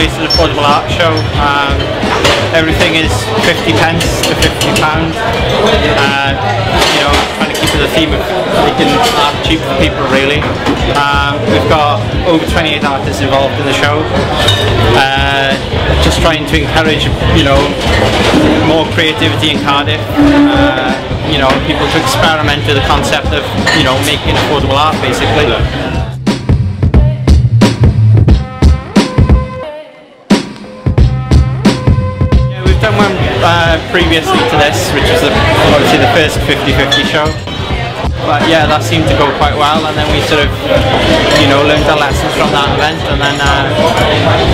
basically it's an affordable art show. Everything is 50 pence to £50. You know, trying to keep to the theme of making art cheap for people, really. We've got over 28 artists involved in the show. Just trying to encourage, you know, more creativity in Cardiff. You know, people to experiment with the concept of, you know, making affordable art, basically. We've done one previously to this, which was obviously the first 50/50 show. But yeah, that seemed to go quite well, and then we sort of, you know, learned our lessons from that event, and then,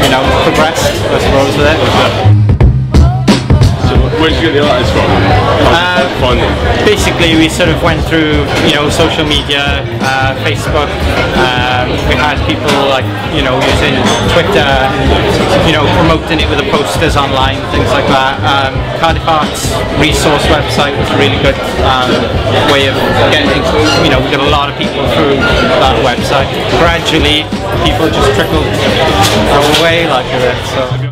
you know, progressed, I suppose, with it. So where did you get the artists from? Basically, we sort of went through, you know, social media, Facebook. We had people like, you know, using Twitter, you know, promoting it with the posters online, things like that. Cardiff Arts resource website was a really good way of getting, you know, we got a lot of people through that website. Gradually, people just trickled our way like that. So.